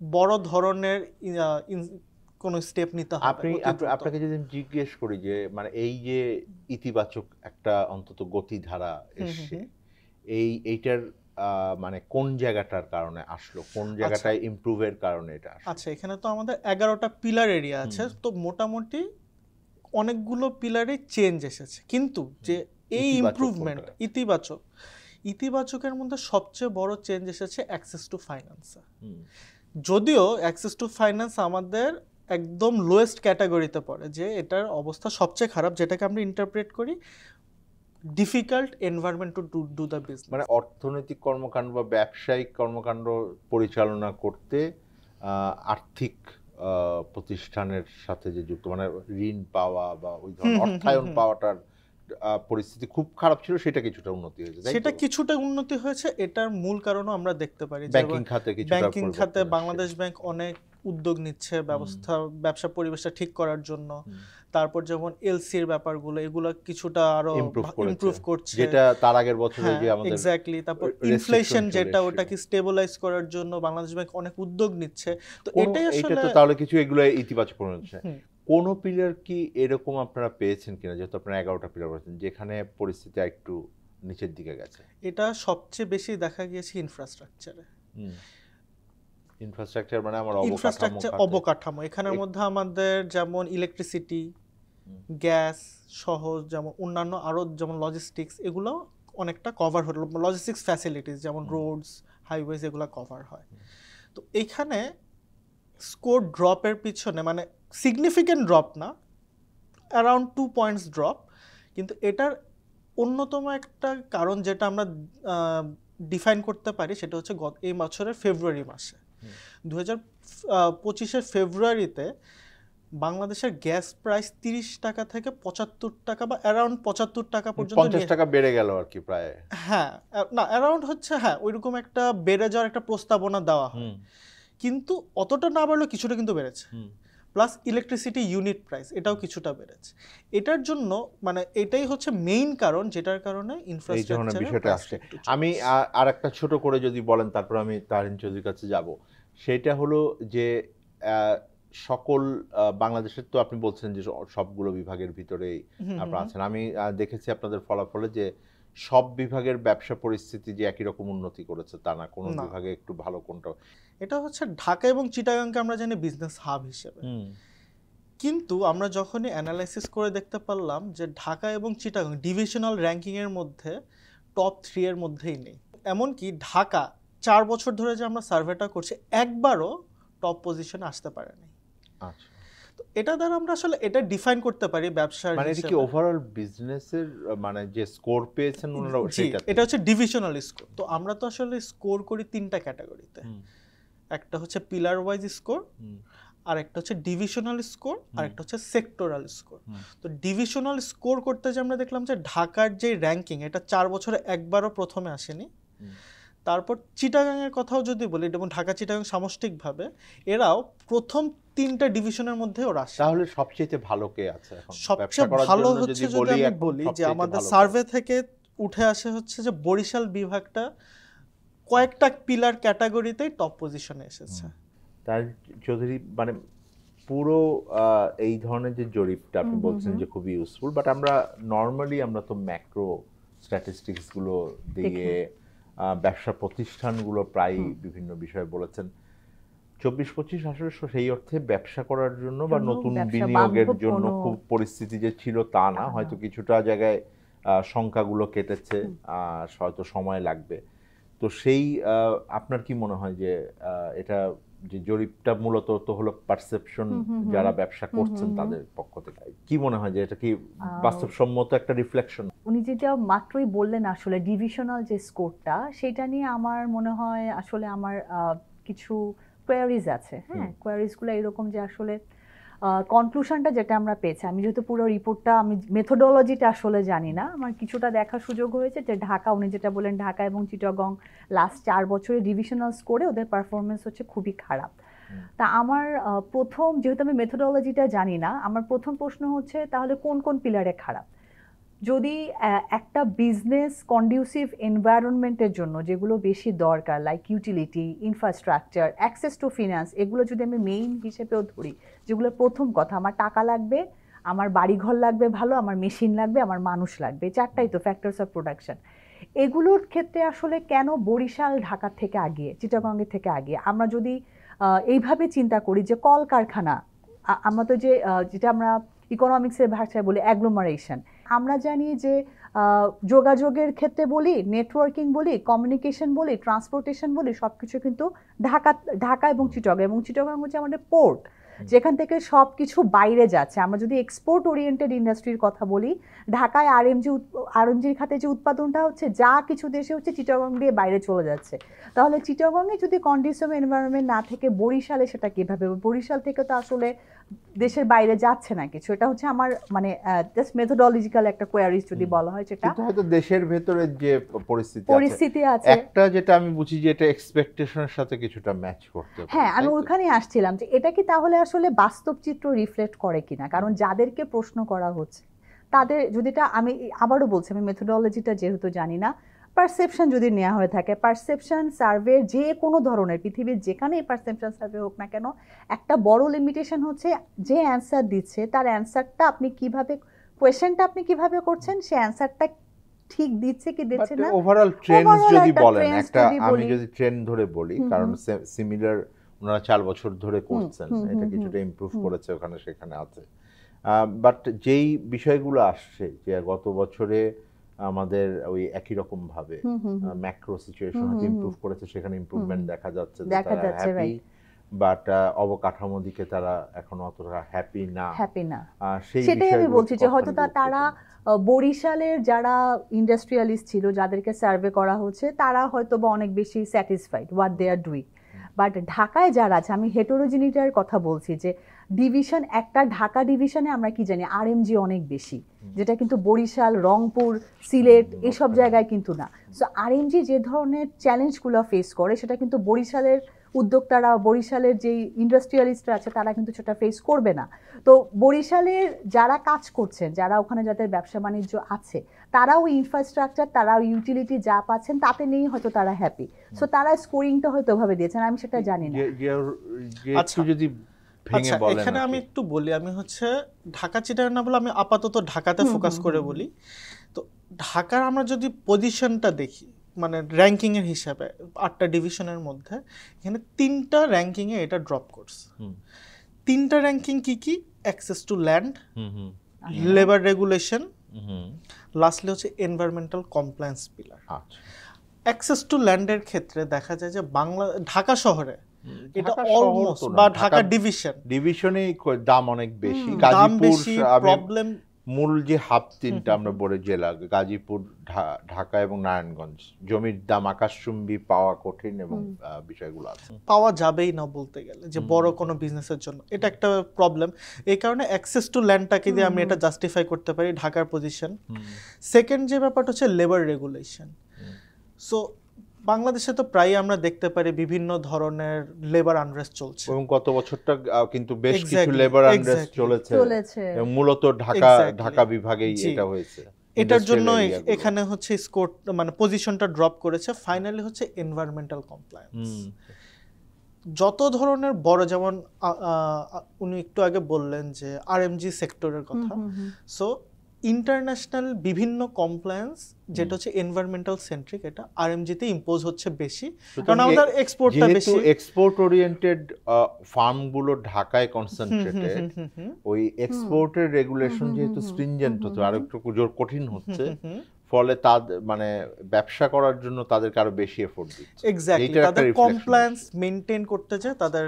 বড় ধরনের কোন স্টেপ নিতে হবে। আপনাকে যদি জিজ্ঞেস করি যে মানে এই যে ইতিবাচক একটা অন্তত গতিধারা এসছে, এইটার মানে কোন জায়গাটার কারণে আসলো, কোন জায়গাটায় ইমপ্রুভের কারণে এটা আসলো? আচ্ছা, এখানে তো আমাদের 11টা পিলার এরিয়া আছে, তো মোটামুটি অনেকগুলো পিলারে চেঞ্জ এসেছে, কিন্তু যে এই ইমপ্রুভমেন্ট ইতিবাচকের মধ্যে সবচেয়ে বড় চেঞ্জ এসেছে অ্যাক্সেস টু ফাইন্যান্স। যদিও অ্যাক্সেস টু ফাইন্যান্স আমাদের একদম লোয়েস্ট ক্যাটাগরিতে পড়ে, যে এটার অবস্থা সবচেয়ে খারাপ, যেটাকে আমরা ইন্টারপ্রেট করি difficult environment to do the business. মানে অর্থনৈতিক কর্মকাণ্ড বা ব্যবসায়িক কর্মকাণ্ড পরিচালনা করতে আর্থিক প্রতিষ্ঠানের সাথে যে যুক্ত, মানে ঋণ পাওয়া বা ওই ধরনের অর্থায়ন পাওয়াটার পরিস্থিতি খুব খারাপ ছিল, সেটা কিছুটা উন্নতি হয়েছে। সেটা কিছুটা উন্নতি হয়েছে। এটার মূল কারণও আমরা দেখতে পারি ব্যাংকিং খাতে বাংলাদেশ ব্যাংক অনেক উদ্যোগ নিচ্ছে ব্যবসা পরিবেশটা ঠিক করার জন্য। তারপর যেমন এলসির ব্যাপারগুলো, এগুলো কিছুটা আরো ইমপ্রুভ করছে, যেটা তার আগের বছরে যে আমাদের এক্স্যাক্টলি। তারপর ইনফ্লেশন যেটা, ওটাকে স্টেবিলাইজ করার জন্য বাংলাদেশ ব্যাংক অনেক উদ্যোগ নিচ্ছে। তো এটাই আসলে তাহলে কিছু এগুলো ইতিবাচক হচ্ছে। কোন পিলার কি এরকম আপনারা পেয়েছেন কিনা, যেহেতু আপনারা 11টা পিলার বলেছেন, যেখানে পরিস্থিতি একটু নিচের দিকে গেছে? এটা সবচেয়ে বেশি দেখা গিয়েছে ইনফ্রাস্ট্রাকচারে। ইনফ্রাস্ট্রাকচার মানে আমার অবকাঠামো। এখানের মধ্যে আমাদের যেমন ইলেকট্রিসিটি, গ্যাস সহ যেমন অন্যান্য আরো যেমন লজিস্টিক্স, এগুলো অনেকটা কভার হলো। লজিস্টিক্স ফ্যাসিলিটিস যেমন রোডস, হাইওয়েজ, এগুলো কভার হয়। তো এখানে স্কোর ড্রপের পিছনে, মানে সিগনিফিক্যান্ট ড্রপ না, অ্যারাউন্ড 2 পয়েন্টস ড্রপ, কিন্তু এটার অন্যতম একটা কারণ যেটা আমরা ডিফাইন করতে পারি, সেটা হচ্ছে এই বছরের ফেব্রুয়ারি মাসে 2025-এর ফেব্রুয়ারিতে বাংলাদেশের গ্যাস প্রাইস 30 টাকা থেকে 75 টাকা বা অ্যারাউন্ড 75 টাকা পর্যন্ত, 50 টাকা বেড়ে গেল আর কি প্রায়। হ্যাঁ, না অ্যারাউন্ড হচ্ছে, হ্যাঁ ওইরকম একটা বেড়ে যাওয়ার একটা প্রস্তাবনা দেওয়া হয়, কিন্তু অতটা না বাড়লেও কিছুটা কিন্তু বেড়েছে। প্লাস ইলেকট্রিসিটি ইউনিট প্রাইস, এটাও কিছুটা বেড়েছে। এটার জন্য মানে এটাই হচ্ছে মেইন কারণ, যেটার কারণে ইনফ্রাস্ট্রাকচারের বিষয়টা আসছে। আমি আর একটা ছোট করে যদি বলেন, তারপর আমি তারিন চৌধুরীর কাছে যাব। সেটা হলো যে সকল বাংলাদেশের, তো আপনি বলছেন যে সবগুলো বিভাগের ভিতরেই আপনারা আছেন। আমি দেখেছি আপনাদের ফলাফলে যে সব বিভাগের ব্যবসা পরিস্থিতি যে একই রকম উন্নতি করেছে তা না, কোন বিভাগে একটু ভালো, কোনটা। এটা হচ্ছে ঢাকা এবং চিটাগাংকে আমরা জানি বিজনেস হাব হিসেবে, কিন্তু আমরা যখনই অ্যানালাইসিস করে দেখতে পারলাম যে ঢাকা এবং চিটাগাং ডিভিশনাল র্যাঙ্কিং এর মধ্যে টপ 3 এর মধ্যেই নেই। এমনকি ঢাকা 4 বছর ধরে যে আমরা সার্ভেটা করছি, একবারও টপ পজিশনে আসতে পারেনি। আচ্ছা, তো এটা দ্বারা আমরা আসলে এটা ডিফাইন করতে পারি ব্যবসার মানে এটা কি ওভারঅল বিজনেসের মানে যে স্কোর পেয়েছেন ওনারা সেটা? এটা হচ্ছে ডিভিশনাল স্কোর। তো আমরা তো আসলে স্কোর করি 3টা ক্যাটাগরিতে, একটা হচ্ছে পিলার ওয়াইজ স্কোর, আর একটা হচ্ছে ডিভিশনাল স্কোর, আর একটা হচ্ছে সেক্টরাল স্কোর। তো ডিভিশনাল স্কোর করতে যে আমরা দেখলাম যে ঢাকার যে র্যাঙ্কিং এটা 4 বছরে একবারও প্রথমে আসেনি। তারপর চিটাগাংয়ের কথাও যদি বলি, এবং ঢাকা চিটাগাং সামষ্টিকভাবে এরাও প্রথম 3টা ডিভিশনের মধ্যে ওরা আসে। তাহলে সবচেয়ে ভালো কে আছে এখন? সবচেয়ে ভালো হচ্ছে যদি আমি বলি যে আমাদের সার্ভে থেকে উঠে আসে হচ্ছে যে বরিশাল বিভাগটা কয়েকটা পিলার ক্যাটাগরিতেই টপ পজিশনে এসেছে। তার চৌধুরী মানে পুরো এই ধরনের যে জরিপটা আপনি বলছেন যে খুবই ইউজফুল, বাট আমরা নর্মালি আমরা তো ম্যাক্রো স্ট্যাটিস্টিক্স গুলো দিয়ে ব্যবসা প্রতিষ্ঠানগুলো প্রায় বিভিন্ন বিষয়ে বলেছেন। 24-25 আসলে সেই অর্থে ব্যবসা করার জন্য বা নতুন বিনিয়োগের জন্য খুব পরিস্থিতি যে ছিল তা না, হয়তো কিছুটা জায়গায় সংখ্যাগুলো কেটেছে, হয়তো সময় লাগবে। তো সেই আপনার কি মনে হয় যে এটা যে জরিপটা মূলত তো হলো পারসেপশন যারা ব্যবসা করছেন তাদের পক্ষ থেকে, কি মনে হয় যে এটা কি বাস্তবসম্মত একটা রিফ্লেকশন? উনি যেটা মাত্রই বললেন আসলে ডিভিশনাল যে স্কোরটা, সেটা নিয়ে আমার মনে হয় আসলে আমার কিছু কোয়ারিজ আছে। হ্যাঁ, কোয়ারিজগুলো এরকম যে আসলে কনক্লুশনটা যেটা আমরা পেয়েছি, আমি যেহেতু পুরো রিপোর্টটা আমি মেথোডোলজিটা আসলে জানি না, আমার কিছুটা দেখার সুযোগ হয়েছে যে ঢাকা, উনি যেটা বলেন ঢাকা এবং চিটাগং লাস্ট 4 বছরে ডিভিশনাল স্কোরে ওদের পারফরমেন্স হচ্ছে খুবই খারাপ। তা আমার প্রথম, যেহেতু আমি মেথোডোলজিটা জানি না, আমার প্রথম প্রশ্ন হচ্ছে তাহলে কোন কোন পিলারে খারাপ? যদি একটা বিজনেস কন্ডিউসিভ এনভায়রনমেন্টের জন্য যেগুলো বেশি দরকার, like utility, infrastructure, access to finance, এগুলো যদি আমি মেইন হিসেবেও ধরি, যেগুলো প্রথম কথা, আমার টাকা লাগবে, আমার বাড়িঘর লাগবে ভালো, আমার মেশিন লাগবে, আমার মানুষ লাগবে, 4টাই তো ফ্যাক্টরস অফ প্রোডাকশন। এগুলোর ক্ষেত্রে আসলে কেন বরিশাল ঢাকার থেকে আগিয়ে, চিটাগংয়ের থেকে আগিয়ে? আমরা যদি এইভাবে চিন্তা করি যে কলকারখানা, আমরা তো যেটা আমরা ইকোনমিক্সের ভাষায় বলি অ্যাগ্লোমারেশন, আমরা জানি যে যোগাযোগের ক্ষেত্রে বলি, নেটওয়ার্কিং বলি, কমিউনিকেশন বলি, ট্রান্সপোর্টেশন বলি, সব কিছু কিন্তু ঢাকা এবং চিটাগং হচ্ছে আমাদের পোর্ট, যেখান থেকে সব কিছু বাইরে যাচ্ছে। আমরা যদি এক্সপোর্ট ওরিয়েন্টেড ইন্ডাস্ট্রির কথা বলি, ঢাকায় আরএমজির খাতে যে উৎপাদনটা হচ্ছে, যা কিছু দেশে হচ্ছে চিটাগং দিয়ে বাইরে চলে যাচ্ছে। তাহলে চিটাগংয়ে যদি কন্ডিশন এনভায়রনমেন্ট না থেকে বরিশালে সেটা কীভাবে? বরিশাল থেকে তো আসলে দেশের বাইরে যাচ্ছে না কিছু। এটা হচ্ছে আমার মানে জাস্ট মেথোডোলজিক্যাল একটা কোয়ারিজ যদি বলা হয়, সেটা কিন্তু হয়তো দেশের ভেতরে যে পরিস্থিতি আছে, একটা যেটা আমি বুঝি যে এটা এক্সপেকটেশনের সাথে কিছুটা ম্যাচ করতে পারে। হ্যাঁ, আমি ওখানে আসছিলাম যে এটা কি তাহলে আসলে বাস্তব চিত্র রিফ্লেক্ট করে কিনা, কারণ যাদেরকে প্রশ্ন করা হচ্ছে তাদের যদিটা, আমি আবারও বলছি আমি মেথোডোলজিটা যেহেতু জানি না, পারসেপশন যদি নেওয়া হয়ে থাকে, পারসেপশন সার্ভে যে কোনো ধরনের পৃথিবীর যেখানেই পারসেপশন সার্ভে হোক না কেন, একটা বড় লিমিটেশন হচ্ছে যে অ্যান্সার দিচ্ছে তার অ্যান্সারটা আপনি কিভাবে, কোয়েশ্চেনটা আপনি কিভাবে করছেন, সে অ্যান্সারটা ঠিক দিচ্ছে কি দিচ্ছে না। ওভারঅল ট্রেন্ডস যদি বলেন, একটা আমি যদি ট্রেন্ড ধরে বলি, কারণ সিমিলার ওনারা 4 বছর ধরে করছেন, এটা কিছুটা ইমপ্রুভ করেছে ওখানে সেখানে আছে, বাট যেই বিষয়গুলো আসছে যে গত বছরে আমাদের ওই একই রকম ভাবে ম্যাক্রো সিচুয়েশন ইমপ্রুভ করেছে, সেখানে ইমপ্রুভমেন্ট দেখা যাচ্ছে, হ্যাপি, বাট অবকাঠামো দিকে তারা এখন অতটা হ্যাপি না। সেটাই আমি বলছি যে হয়তো তারা বরিশালের যারা ইন্ডাস্ট্রিয়ালিস্ট ছিল, যাদেরকে সার্ভে করা হচ্ছে, তারা হয়তো বা অনেক বেশি satisfied what they are doing, but ঢাকায় যারা আছে, আমি হেটেরোজেনিটির কথা বলছি, যে ডিভিশন একটা ঢাকা ডিভিশনে আমরা কি জানি আরএমজি অনেক বেশি, যেটা কিন্তু বরিশাল, রংপুর, সিলেট এসব জায়গায় কিন্তু না। সো আরএমজি যে ধরনের চ্যালেঞ্জগুলো ফেস করে, সেটা কিন্তু বরিশালের উদ্যোক্তারা, বরিশালের যেই ইন্ডাস্ট্রিয়ালিস্টরা আছে, তারা কিন্তু সেটা ফেস করবে না। তো বরিশালের যারা কাজ করছেন, যারা ওখানে যাদের ব্যবসা বাণিজ্য আছে, তারাও ইনফ্রাস্ট্রাকচার, তারাও ইউটিলিটি যা পাচ্ছেন তাতে নিয়ে হয়তো তারা হ্যাপি। সো তারা স্কোরিংটা হয়তো ওভাবে দিয়েছেন, আমি সেটা জানি না। আচ্ছা, এখানে আমি একটু বলি, আমি হচ্ছে ঢাকা চিটাগাং না বলে আমি আপাতত ঢাকাতে ফোকাস করে বলি। তো ঢাকার আমরা যদি পজিশনটা দেখি, মানে র্যাঙ্কিং এর হিসাবে 8টা ডিভিশনের মধ্যে এখানে 3টা র্যাঙ্কিং এ এটা ড্রপ করছে। 3টা র্যাঙ্কিং কি কি? Access to land, labour regulation, lastly হচ্ছে environmental compliance pillar. Access to ল্যান্ডের ক্ষেত্রে দেখা যায় যে ঢাকা শহরে এটা ঢাকা শহর অলমোস্ট তো না, বা ঢাকা ঢাকা ডিভিশন ডিভিশনেই দাম অনেক বেশি। দাম গাজীপুর বেশি, প্রবলেম মূল যে হাব তিনটা আমরা বলে জেলা, গাজীপুর, ঢাকা এবং নারায়ণগঞ্জ, জমির দাম আকাশচুম্বী, পাওয়া কঠিন এবং বিষয়গুলো আছে। পাওয়া যাবেই না বলতে গেলে, যে বড় কোনো বিজনেসের জন্য এটা একটা প্রবলেম। এই কারণে অ্যাক্সেস টু ল্যান্ডটাকে দিয়ে আমি এটা জাস্টিফাই করতে পারি, ঢাকার পজিশন। সেকেন্ড যে ব্যাপারটা হচ্ছে লেবার রেগুলেশন। সো বাংলাদেশে তো প্রায় আমরা দেখতে পারি বিভিন্ন ধরনের লেবার আনরেস্ট চলছে, এবং গত বছরটা কিন্তু বেশ কিছু Exactly, লেবার আনরেস্ট exactly. চলেছে এবং মূলত Exactly. ঢাকা বিভাগেই জি। এটা হয়েছে। এটার জন্য Industrial area গুলো। এখানে হচ্ছে স্কোর মানে পজিশনটা ড্রপ করেছে। ফাইনালি হচ্ছে এনভায়রনমেন্টাল কমপ্লায়েন্স। যত ধরনের বড়, যেমন উনি একটু আগে বললেন যে আরএমজি সেক্টরের কথা, সো ইন্টারন্যাশনাল বিভিন্ন কমপ্লায়েন্স যেটা হচ্ছে এনভায়রনমেন্টাল সেন্ট্রিক, এটা আরএমজিতে ইম্পোজ হচ্ছে বেশি, কারণ আমাদের এক্সপোর্টটা বেশি। যেহেতু এক্সপোর্ট ওরিয়েন্টেড ফার্মগুলো ঢাকায় কনসেন্ট্রেটেড, ওই এক্সপোর্টের রেগুলেশন যেহেতু স্ট্রিনজেন্ট হচ্ছে, আরো একটু জোর কঠিন হচ্ছে, ফলে তাদের মানে ব্যবসা করার জন্য তাদেরকে আরো বেশি এফোর্ট দিচ্ছে। এক্স্যাক্টলি, এইটার একটা তাদের reflection কমপ্লায়েন্স মেইনটেইন করতে যায়, তাদের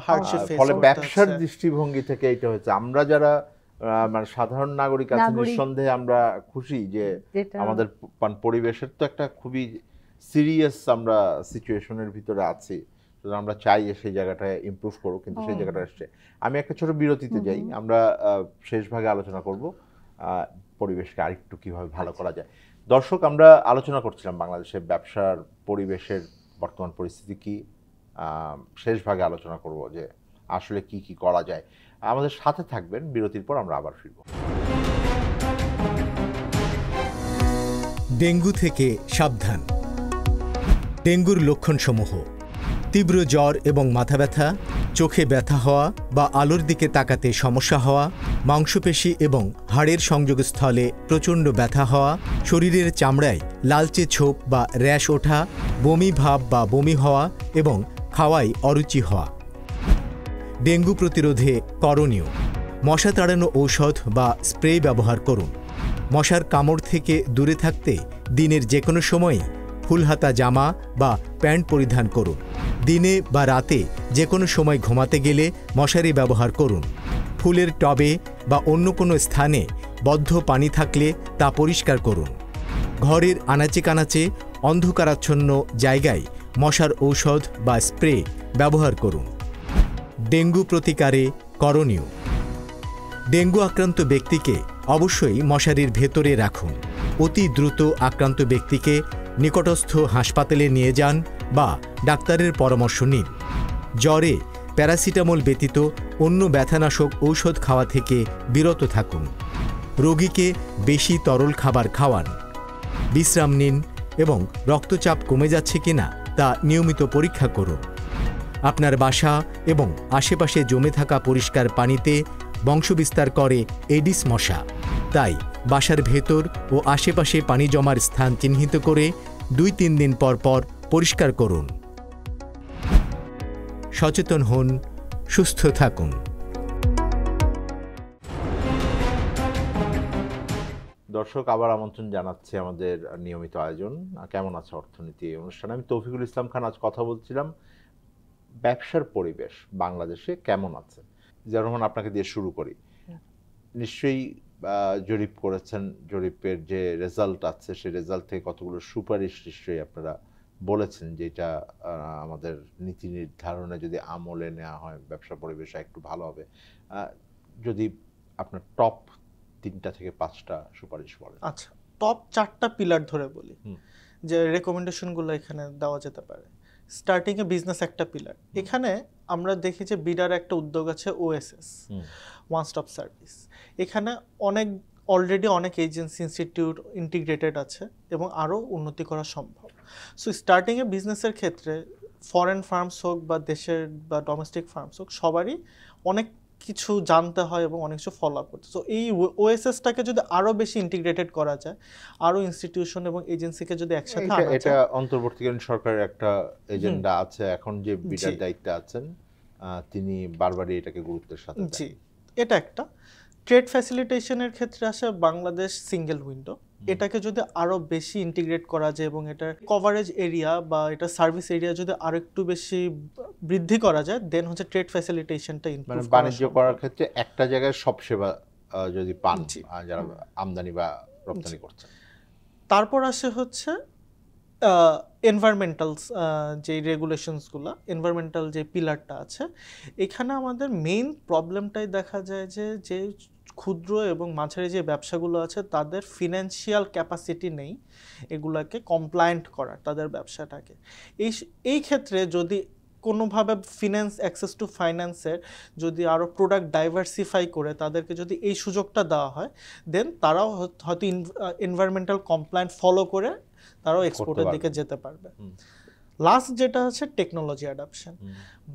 হার্ডশিপ ফেস ফলে করতে ব্যবসার হচ্ছে। দৃষ্টিভঙ্গি থেকে এটা হচ্ছে। আমরা যারা মানে সাধারণ নাগরিক আছি, নিঃসন্দেহে আমরা খুশি যে আমাদের পরিবেশের তো একটা খুবই সিরিয়াস আমরা সিচুয়েশনের ভিতরে আছি, আমরা চাই যে সেই জায়গাটায় ইমপ্রুভ করুক, কিন্তু সেই জায়গাটা আসছে। আমি একটা ছোট বিরতিতে যাই, আমরা শেষ ভাগে আলোচনা করব পরিবেশকে আরেকটু কিভাবে ভালো করা যায়। দর্শক, আমরা আলোচনা করছিলাম বাংলাদেশের ব্যবসার পরিবেশের বর্তমান পরিস্থিতি কি, শেষ ভাগে আলোচনা করব যে আসলে কি কি করা যায়। আমাদের সাথে থাকবেন, বিরতির পর আমরা আবার ফিরব। ডেঙ্গু থেকে সাবধান। ডেঙ্গুর লক্ষণসমূহ: তীব্র জ্বর এবং মাথা ব্যথা, চোখে ব্যথা হওয়া বা আলোর দিকে তাকাতে সমস্যা হওয়া, মাংসপেশি এবং হাড়ের সংযোগস্থলে প্রচণ্ড ব্যথা হওয়া, শরীরের চামড়ায় লালচে ছোপ বা র্যাশ ওঠা, বমি ভাব বা বমি হওয়া এবং খাওয়ায় অরুচি হওয়া। ডেঙ্গু প্রতিরোধে করণীয়: মশা তাড়ানো ঔষধ বা স্প্রে ব্যবহার করুন। মশার কামড় থেকে দূরে থাকতে দিনের যে কোনো সময়ই ফুলহাতা জামা বা প্যান্ট পরিধান করুন। দিনে বা রাতে যে কোনো সময় ঘুমাতে গেলে মশারি ব্যবহার করুন। ফুলের টবে বা অন্য কোনো স্থানে বদ্ধ পানি থাকলে তা পরিষ্কার করুন। ঘরের আনাচে কানাচে অন্ধকারাচ্ছন্ন জায়গায় মশার ঔষধ বা স্প্রে ব্যবহার করুন। ডেঙ্গু প্রতিকারে করণীয়: ডেঙ্গু আক্রান্ত ব্যক্তিকে অবশ্যই মশারির ভেতরে রাখুন। অতি দ্রুত আক্রান্ত ব্যক্তিকে নিকটস্থ হাসপাতালে নিয়ে যান বা ডাক্তারের পরামর্শ নিন। জ্বরে প্যারাসিটামল ব্যতীত অন্য ব্যথানাশক ঔষধ খাওয়া থেকে বিরত থাকুন। রোগীকে বেশি তরল খাবার খাওয়ান। বিশ্রাম নিন এবং রক্তচাপ কমে যাচ্ছে কিনা তা নিয়মিত পরীক্ষা করুন। আপনার বাসা এবং আশেপাশে জমে থাকা পরিষ্কার পানিতে বংশবিস্তার করে এডিস মশা, তাই বাসার ভেতর ও আশেপাশে পানি জমার স্থান চিহ্নিত করে 2-3 দিন পর পর পরিষ্কার করুন। সচেতন হন, সুস্থ থাকুন। দর্শক, আবার আমন্ত্রণ জানাচ্ছি আমাদের নিয়মিত আয়োজন কেমন আছে অর্থনীতি এই অনুষ্ঠানে। আমি তৌফিকুল ইসলাম খান। আজ কথা বলছিলাম ব্যবসার পরিবেশ বাংলাদেশে কেমন আছে। জিয়াউর রহমান, আপনাকে দিয়ে শুরু করি। নিশ্চয়ই জরিপ করেছেন, জরিপের যে রেজাল্ট আছে সেই রেজাল্ট থেকে কতগুলো সুপারিশ নিশ্চয়ই আপনারা বলেছেন, যেটা আমাদের নীতি নির্ধারণে যদি আমলে নেওয়া হয় ব্যবসা পরিবেশ একটু ভালো হবে। যদি আপনার টপ 3টা থেকে 5টা সুপারিশ বলেন। আচ্ছা, টপ 4টা পিলার ধরে বলি যে রেকমেন্ডেশনগুলো এখানে দেওয়া যেতে পারে। স্টার্টিং এ বিজনেস একটা পিলার। এখানে আমরা দেখি যে বিডার একটা উদ্যোগ আছে, ওএসএস, ওয়ান স্টপ সার্ভিস। এখানে অলরেডি অনেক এজেন্সি, ইনস্টিটিউট ইন্টিগ্রেটেড আছে এবং আরও উন্নতি করা সম্ভব। সো স্টার্টিং এ বিজনেসের ক্ষেত্রে ফরেন ফার্মস হোক বা দেশের বা ডোমেস্টিক ফার্মস হোক, সবারই অনেক কিছু জানতে হয় এবং অনেক কিছু ফলো আপ করতে। সো এই ওএসএসটাকে যদি আরও বেশি ইন্টিগ্রেটেড করা যায়, আরও ইনস্টিটিউশন এবং এজেন্সিকে যদি একসাথে আনা যায়। এটা অন্তর্বর্তীকালীন সরকারের একটা এজেন্ডা আছে। এখন যে বিডার দায়িত্বে আছেন তিনি বারবারই এটাকে গুরুত্বের সাথে দেন। জি, এটা একটা। ট্রেড ফ্যাসিলিটেশনের ক্ষেত্রে আসে বাংলাদেশ সিঙ্গেল উইন্ডো, এটাকে যদি আরো বেশি ইন্টিগ্রেট করা যায় এবং এটার কভারেজ এরিয়া বা এটা সার্ভিস এরিয়া যদি আরো একটু বেশি বৃদ্ধি করা যায়, দেন হচ্ছে ট্রেড ফ্যাসিলিটেশনটা মানে ইমপ্রুভ বাণিজ্য করার ক্ষেত্রে একটা জায়গায় সব সেবা যদি পান যারা আমদানি বা রপ্তানি করছেন। তারপর আসে হচ্ছে এনভায়রনমেন্টাল যে রেগুলেশনসগুলো, এনভায়রনমেন্টাল যে পিলারটা আছে, এখানে আমাদের মেইন প্রবলেমটাই দেখা যায় যে ক্ষুদ্র এবং মাঝারি যে ব্যবসাগুলো আছে তাদের ফিনান্সিয়াল ক্যাপাসিটি নেই এগুলাকে কমপ্লায়েন্ট করার তাদের ব্যবসাটাকে। এই ক্ষেত্রে যদি কোনোভাবে অ্যাক্সেস টু ফাইন্যান্সের যদি আরও প্রোডাক্ট ডাইভার্সিফাই করে তাদেরকে যদি এই সুযোগটা দেওয়া হয়, দেন তারাও হয়তো এনভায়রনমেন্টাল কমপ্লায়েন্ট ফলো করে তারাও এক্সপোর্টের দিকে যেতে পারবে। লাস্ট যেটা হচ্ছে টেকনোলজি অ্যাডাপশন।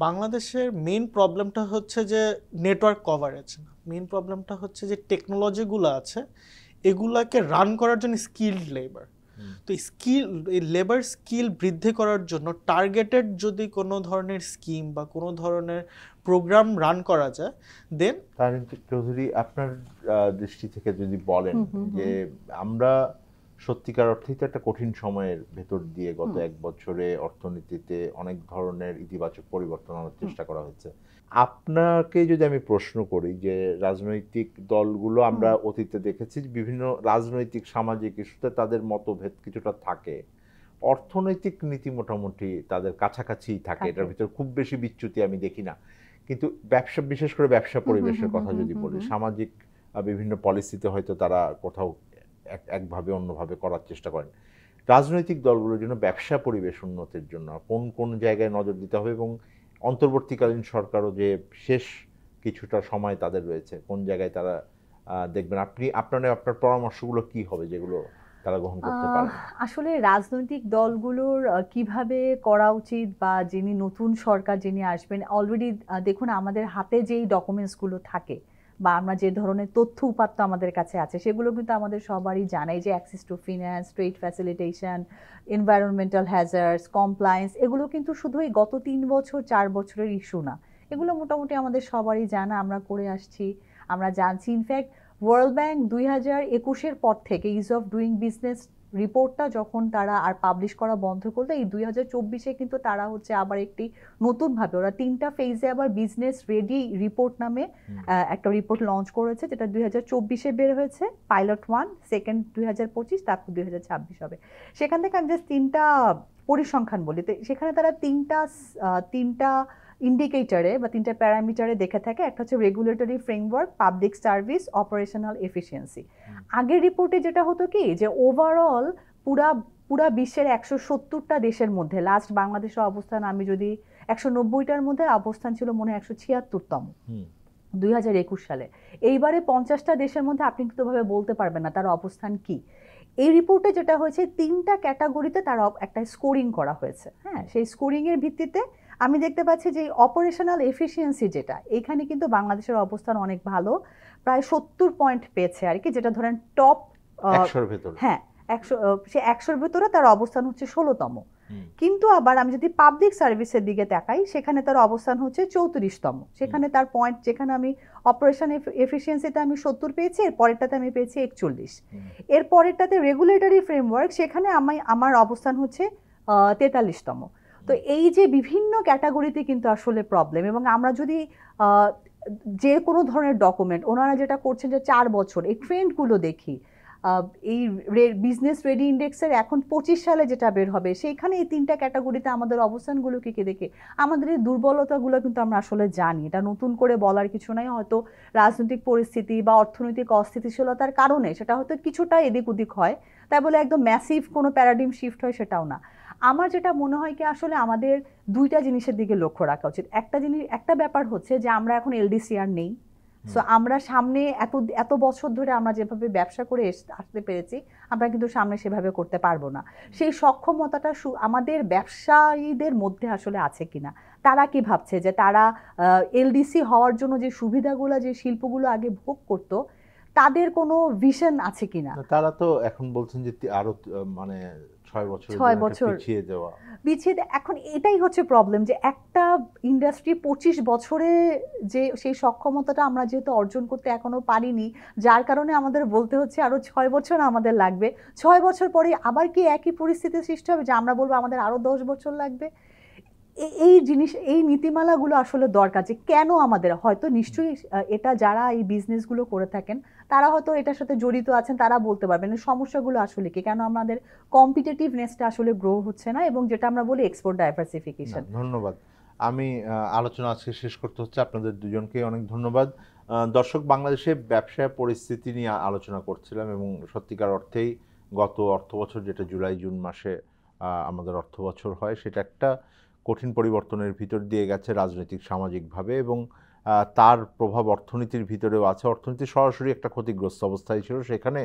বাংলাদেশের মেইন প্রবলেমটা হচ্ছে যে নেটওয়ার্ক কভারেজ না, মেইন প্রবলেমটা হচ্ছে যে টেকনোলজিগুলো আছে এগুলাকে রান করার জন্য স্কিলড লেবার। তো এই লেবার স্কিল বৃদ্ধি করার জন্য টার্গেটেড যদি কোনো ধরনের স্কিম বা কোনো ধরনের প্রোগ্রাম রান করা যায়, দেন তারিক চৌধুরী আপনার দৃষ্টি থেকে যদি বলেন যে আমরা সত্যিকার অর্থেই তো একটা কঠিন সময়ের ভেতর দিয়ে গত এক বছরে অর্থনীতিতে অনেক ধরনের ইতিবাচক পরিবর্তন আনার চেষ্টা করা হয়েছে। আপনাকে যদি আমি প্রশ্ন করি যে রাজনৈতিক দলগুলো আমরা অতীতে দেখেছি বিভিন্ন রাজনৈতিক সামাজিক ইস্যুতে তাদের মতভেদ কিছুটা থাকে, অর্থনৈতিক নীতি মোটামুটি তাদের কাছাকাছি থাকে, এটার ভিতর খুব বেশি বিচ্যুতি আমি দেখি না। কিন্তু ব্যবসা, বিশেষ করে ব্যবসা পরিবেশের কথা যদি বলি, সামাজিক বিভিন্ন পলিসিতে হয়তো তারা কোথাও একভাবে অন্যভাবে করার চেষ্টা করেন। রাজনৈতিক দলগুলোর জন্য ব্যবসা পরিবেশ উন্নতির জন্য কোন কোন জায়গায় নজর দিতে হবে এবং অন্তর্বর্তীকালীন সরকারও যে শেষ কিছুটা সময় তাদের রয়েছে, কোন জায়গায় তারা দেখবেন, আপনার পরামর্শগুলো কি হবে যেগুলো তারা গ্রহণ করতে পারে? আসলে রাজনৈতিক দলগুলোর কিভাবে করা উচিত বা যিনি নতুন সরকার যিনি আসবেন, অলরেডি দেখুন আমাদের হাতে যেই ডকুমেন্টসগুলো থাকে বা আমরা যে ধরনের তথ্য উপাত্ত আমাদের কাছে আছে সেগুলো কিন্তু আমাদের সবারই জানাই যে access to finance, trade facilitation, environmental hazards, compliance, এগুলো কিন্তু শুধুই গত 3 বছর 4 বছরের ইস্যু না, এগুলো মোটামুটি আমাদের সবারই জানা, আমরা করে আসছি, আমরা জানছি। ইনফ্যাক্ট ওয়ার্ল্ড ব্যাংক 2021-এর পর থেকে ইজ অফ ডুইং বিজনেস রিপোর্টটা যখন তারা আর পাবলিশ করা বন্ধ করলো, এই 2024-এ কিন্তু তারা হচ্ছে আবার একটি নতুনভাবে ওরা 3টা ফেজে আবার বিজনেস রেডি রিপোর্ট নামে একটা রিপোর্ট লঞ্চ করেছে, যেটা 2024-এ বের হয়েছে, পাইলট 1, সেকেন্ড 2025, তারপর 2026 হবে। সেখান থেকে আমি জাস্ট 3টা পরিসংখ্যান বলি, তো সেখানে তারা তিনটা ইন্ডিকেটরে বা 3টা প্যারামিটারে দেখে থাকে। একটা হচ্ছে regulatory framework, public service, operational efficiency. আগের রিপোর্টে যেটা হতো কি যে ওভারঅল পুরা বিশ্বের 170টা দেশের মধ্যে লাস্ট বাংলাদেশের অবস্থান, আমি যদি 190টার মধ্যে অবস্থান ছিল মনে হয় 176তম 2021 সালে। এইবারে 50টা দেশের মধ্যে আপনি কিন্তু ভাবে বলতে পারবেন না তার অবস্থান কি। এই রিপোর্টে যেটা হয়েছে 3টা ক্যাটাগরিতে তার একটা স্কোরিং করা হয়েছে। হ্যাঁ, সেই স্কোরিংয়ের ভিত্তিতে আমি দেখতে পাচ্ছি যে অপারেশনাল এফিসিয়েন্সি যেটা, এখানে কিন্তু বাংলাদেশের অবস্থান অনেক ভালো, প্রায় 70 পয়েন্ট পেয়েছে আর কি, যেটা ধরেন টপ 100-র ভেতরে। হ্যাঁ, 100-র ভেতরে তার অবস্থান হচ্ছে 16তম। কিন্তু আবার আমি যদি পাবলিক সার্ভিসের দিকে তাকাই সেখানে তার অবস্থান হচ্ছে 34তম। সেখানে তার পয়েন্ট, যেখানে আমি অপারেশন এফিসিয়েন্সিতে আমি 70 পেয়েছি, এর পরেরটাতে আমি পেয়েছি 41, এর পরেরটাতে রেগুলেটরি ফ্রেমওয়ার্ক সেখানে আমার অবস্থান হচ্ছে 43তম। তো এই যে বিভিন্ন ক্যাটাগরিতে কিন্তু আসলে প্রবলেম, এবং আমরা যদি যে কোনো ধরনের ডকুমেন্ট ওনারা যেটা করছেন যে 4 বছর এই ট্রেন্ডগুলো দেখি, এই বিজনেস রেডি ইন্ডেক্সের এখন 25 সালে যেটা বের হবে সেইখানে এই 3টা ক্যাটাগরিতে আমাদের অবস্থানগুলোকে কি দেখে আমাদের এই দুর্বলতাগুলো কিন্তু আমরা আসলে জানি, এটা নতুন করে বলার কিছু নাই। হয়তো রাজনৈতিক পরিস্থিতি বা অর্থনৈতিক অস্থিতিশীলতার কারণে সেটা হয়তো কিছুটা এদিক ওদিক হয়, তাই বলে একদম ম্যাসিভ কোনো প্যারাডিম শিফট হয় সেটাও না। আমার যেটা মনে হয় কি আসলে আমাদের 2টা জিনিসের দিকে লক্ষ্য রাখা উচিত। একটা ব্যাপার হচ্ছে যে আমরা এখন এলডিসিআর নেই, সো আমরা সামনে এত বছর ধরে আমরা যেভাবে ব্যবসা করে আসতে পেরেছি আমরা কিন্তু সামনে সেভাবে করতে পারবো না। সেই সক্ষমতাটা আমাদের ব্যবসায়ীদের মধ্যে আসলে আছে কিনা, তারা কি ভাবছে যে তারা এলডিসি হওয়ার জন্য যে সুবিধাগুলো, যে শিল্পগুলো আগে ভোগ করতো, তাদের কোনো ভিশন আছে কিনা। তারা তো এখন বলছেন যে আরো মানে 6 বছর 6 বছর পিছিয়ে দেওয়া এখন এটাই হচ্ছে প্রবলেম, যে একটা ইন্ডাস্ট্রি 25 বছরে যে সেই সক্ষমতাটা আমরা যেহেতু অর্জন করতে এখনো পারিনি, যার কারণে আমাদের বলতে হচ্ছে আরো 6 বছর আমাদের লাগবে। 6 বছর পরে আবার কি একই পরিস্থিতির সৃষ্টি হবে যে আমরা বলবো আমাদের আরো 10 বছর লাগবে? এই জিনিস, এই নীতিমালাগুলো আসলে দরকার, যে কেন আমাদের, হয়তো নিশ্চয়ই এটা যারা এই বিজনেসগুলো করে থাকেন তারা হয়তো এটার সাথে জড়িত আছেন, তারা বলতে পারবেন এই সমস্যাগুলো আসলে কি, কেন আমাদের কম্পিটিটিভনেসটা আসলে গ্রো হচ্ছে না, এবং যেটা আমরা বলি এক্সপোর্ট ডাইভার্সিফিকেশন। ধন্যবাদ। আমি আলোচনা আজকে শেষ করতে হচ্ছে, আপনাদের দুজনকে অনেক ধন্যবাদ। দর্শক, বাংলাদেশে ব্যবসা পরিস্থিতি নিয়ে আলোচনা করছিলাম এবং সত্যিকার অর্থেই গত অর্থবছর, যেটা জুলাই জুন মাসে আমাদের অর্থবছর হয়, সেটা একটা কঠিন পরিবর্তনের ভিতর দিয়ে গেছে রাজনৈতিক সামাজিকভাবে, এবং তার প্রভাব অর্থনীতির ভিতরেও আছে। অর্থনীতি সরাসরি একটা ক্ষতিগ্রস্ত অবস্থায় ছিল, সেখানে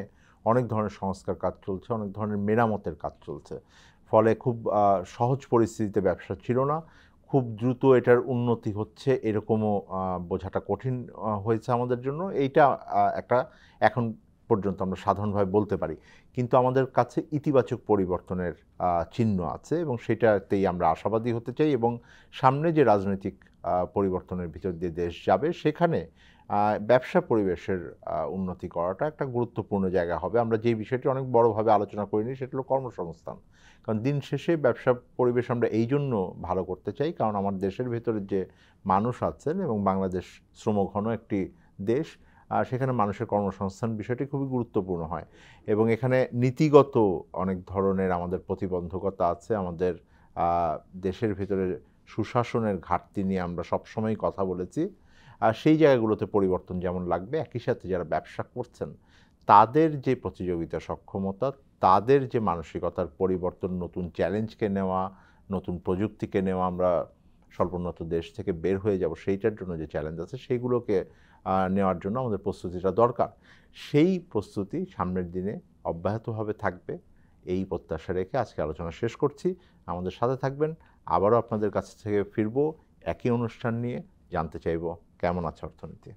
অনেক ধরনের সংস্কার কাজ চলছে, অনেক ধরনের মেরামতের কাজ চলছে, ফলে খুব সহজ পরিস্থিতিতে ব্যবসা ছিল না। খুব দ্রুত এটার উন্নতি হচ্ছে এরকমও বোঝাটা কঠিন হয়েছে আমাদের জন্য। এইটা একটা এখন পর্যন্ত আমরা সাধারণভাবে বলতে পারি, কিন্তু আমাদের কাছে ইতিবাচক পরিবর্তনের চিহ্ন আছে এবং সেটাতেই আমরা আশাবাদী হতে চাই, এবং সামনে যে রাজনৈতিক পরিবর্তনের ভিতর দিয়ে দেশ যাবে সেখানে ব্যবসা পরিবেশের উন্নতি করাটা একটা গুরুত্বপূর্ণ জায়গা হবে। আমরা যে বিষয়টি অনেক বড়ভাবে আলোচনা করিনি সেটা হলো কর্মসংস্থান, কারণ দিন শেষে ব্যবসা পরিবেশ আমরা এই জন্য ভালো করতে চাই কারণ আমার দেশের ভেতরে যে মানুষ আছেন, এবং বাংলাদেশ শ্রমঘন একটি দেশ, সেখানে মানুষের কর্মসংস্থান বিষয়টি খুবই গুরুত্বপূর্ণ হয়, এবং এখানে নীতিগত অনেক ধরনের আমাদের প্রতিবন্ধকতা আছে। আমাদের দেশের ভিতরে সুশাসনের ঘাটতি নিয়ে আমরা সবসময় কথা বলেছি, আর সেই জায়গাগুলোতে পরিবর্তন যেমন লাগবে, একই সাথে যারা ব্যবসা করছেন তাদের যে প্রতিযোগিতা সক্ষমতা, তাদের যে মানসিকতার পরিবর্তন, নতুন চ্যালেঞ্জকে নেওয়া, নতুন প্রযুক্তিকে নেওয়া, আমরা স্বল্পোন্নত দেশ থেকে বের হয়ে যাব সেইটার জন্য যে চ্যালেঞ্জ আছে সেইগুলোকে নেওয়ার জন্য আমাদের প্রস্তুতিটা দরকার। সেই প্রস্তুতি সামনের দিনে অব্যাহতভাবে থাকবে, এই প্রত্যাশা রেখে আজকে আলোচনা শেষ করছি। আমাদের সাথে থাকবেন, আবারও আপনাদের কাছ থেকে ফিরবো একই অনুষ্ঠান নিয়ে, জানতে চাইব কেমন আছে অর্থনীতি।